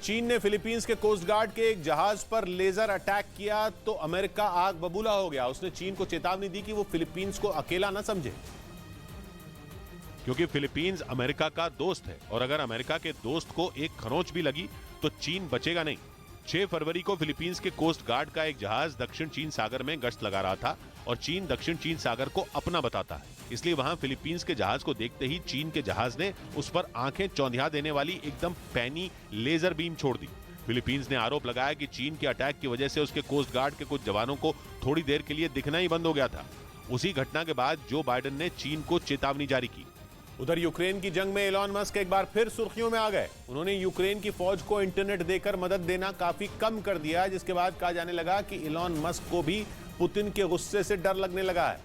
चीन ने फिलीपींस के कोस्ट गार्ड के एक जहाज पर लेजर अटैक किया तो अमेरिका आग बबूला हो गया। उसने चीन को चेतावनी दी कि वो फिलीपींस को अकेला न समझे, क्योंकि फिलीपींस अमेरिका का दोस्त है और अगर अमेरिका के दोस्त को एक खरोंच भी लगी तो चीन बचेगा नहीं। 6 फरवरी को फिलीपींस के कोस्ट गार्ड का एक जहाज दक्षिण चीन सागर में गश्त लगा रहा था और चीन दक्षिण चीन सागर को अपना बताता है, इसलिए वहां फिलीपींस के जहाज को देखते ही चीन के जहाज ने उस पर आंखें चौंधिया देने वाली एकदम पैनी लेजर बीम छोड़ दी। फिलीपींस ने आरोप लगाया कि चीन के अटैक की वजह से उसके कोस्ट गार्ड के कुछ जवानों को थोड़ी देर के लिए दिखना ही बंद हो गया था। उसी घटना के बाद जो बाइडेन ने चीन को चेतावनी जारी की। उधर यूक्रेन की जंग में एलॉन मस्क एक बार फिर सुर्खियों में आ गए। उन्होंने यूक्रेन की फौज को इंटरनेट देकर मदद देना काफी कम कर दिया, जिसके बाद कहा जाने लगा कि एलॉन मस्क को भी पुतिन के गुस्से से डर लगने लगा है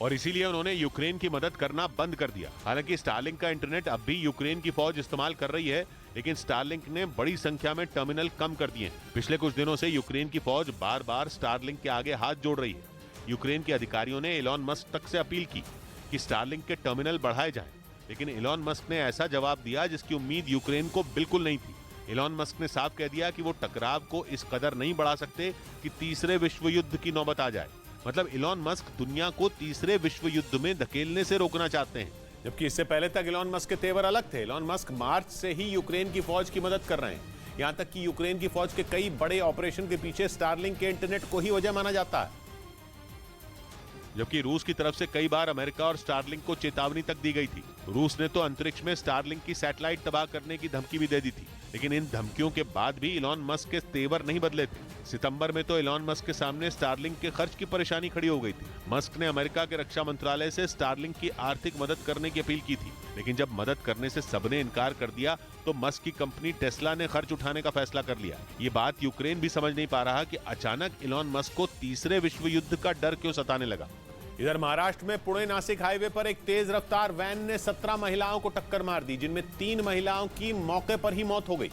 और इसीलिए उन्होंने यूक्रेन की मदद करना बंद कर दिया। हालांकि स्टारलिंक का इंटरनेट अब भी यूक्रेन की फौज इस्तेमाल कर रही है, लेकिन स्टारलिंक ने बड़ी संख्या में टर्मिनल कम कर दिए। पिछले कुछ दिनों से यूक्रेन की फौज बार बार स्टारलिंक के आगे हाथ जोड़ रही है। यूक्रेन के अधिकारियों ने एलॉन मस्क तक से अपील की कि स्टारलिंक के टर्मिनल बढ़ाए जाएं, लेकिन एलॉन मस्क ने ऐसा जवाब दिया जिसकी उम्मीद यूक्रेन को बिल्कुल नहीं थी। एलॉन मस्क ने साफ कह दिया कि वो टकराव को इस कदर नहीं बढ़ा सकते कि तीसरे विश्व युद्ध की नौबत आ जाए। मतलब एलॉन मस्क दुनिया को तीसरे विश्व युद्ध में धकेलने से रोकना चाहते हैं। जबकि इससे पहले तक एलॉन मस्क के तेवर अलग थे। एलॉन मस्क मार्च से ही यूक्रेन की फौज की मदद कर रहे हैं। यहां तक कि यूक्रेन की फौज के कई बड़े ऑपरेशन के पीछे स्टारलिंक के इंटरनेट को ही वजह माना जाता है। जबकि रूस की तरफ से कई बार अमेरिका और स्टारलिंक को चेतावनी तक दी गई थी। रूस ने तो अंतरिक्ष में स्टारलिंक की सैटेलाइट तबाह करने की धमकी भी दे दी थी, लेकिन इन धमकियों के बाद भी एलॉन मस्क के तेवर नहीं बदले थे। सितंबर में तो एलॉन मस्क के सामने स्टारलिंक के खर्च की परेशानी खड़ी हो गई थी। मस्क ने अमेरिका के रक्षा मंत्रालय से स्टारलिंक की आर्थिक मदद करने की अपील की थी, लेकिन जब मदद करने से सबने इनकार कर दिया तो मस्क की कंपनी टेस्ला ने खर्च उठाने का फैसला कर लिया। ये बात यूक्रेन भी समझ नहीं पा रहा कि अचानक एलॉन मस्क को तीसरे विश्व युद्ध का डर क्यों सताने लगा। इधर महाराष्ट्र में पुणे नासिक हाईवे पर एक तेज रफ्तार वैन ने 17 महिलाओं को टक्कर मार दी, जिनमें 3 महिलाओं की मौके पर ही मौत हो गई,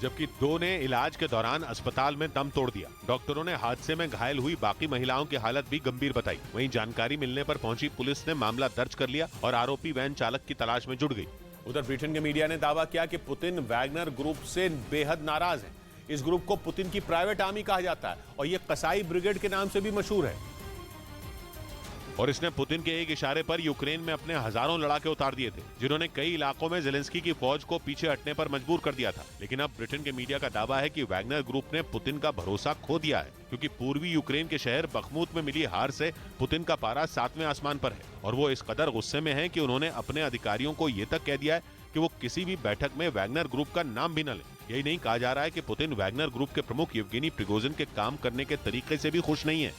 जबकि 2 ने इलाज के दौरान अस्पताल में दम तोड़ दिया। डॉक्टरों ने हादसे में घायल हुई बाकी महिलाओं की हालत भी गंभीर बताई। वहीं जानकारी मिलने पर पहुंची पुलिस ने मामला दर्ज कर लिया और आरोपी वैन चालक की तलाश में जुट गई। उधर ब्रिटेन के मीडिया ने दावा किया कि पुतिन वैगनर ग्रुप से बेहद नाराज है। इस ग्रुप को पुतिन की प्राइवेट आर्मी कहा जाता है और यह कसाई ब्रिगेड के नाम से भी मशहूर है और इसने पुतिन के एक इशारे पर यूक्रेन में अपने हजारों लड़ाके उतार दिए थे, जिन्होंने कई इलाकों में ज़ेलेंस्की की फौज को पीछे हटने पर मजबूर कर दिया था। लेकिन अब ब्रिटेन के मीडिया का दावा है कि वैगनर ग्रुप ने पुतिन का भरोसा खो दिया है, क्योंकि पूर्वी यूक्रेन के शहर बखमूत में मिली हार से पुतिन का पारा 7वें आसमान पर है और वो इस कदर गुस्से में है कि उन्होंने अपने अधिकारियों को ये तक कह दिया है कि वो किसी भी बैठक में वैगनर ग्रुप का नाम भी न लें। यही नहीं, कहा जा रहा है कि पुतिन वैगनर ग्रुप के प्रमुख येवगेनी प्रिगोजिन के काम करने के तरीके से भी खुश नहीं है।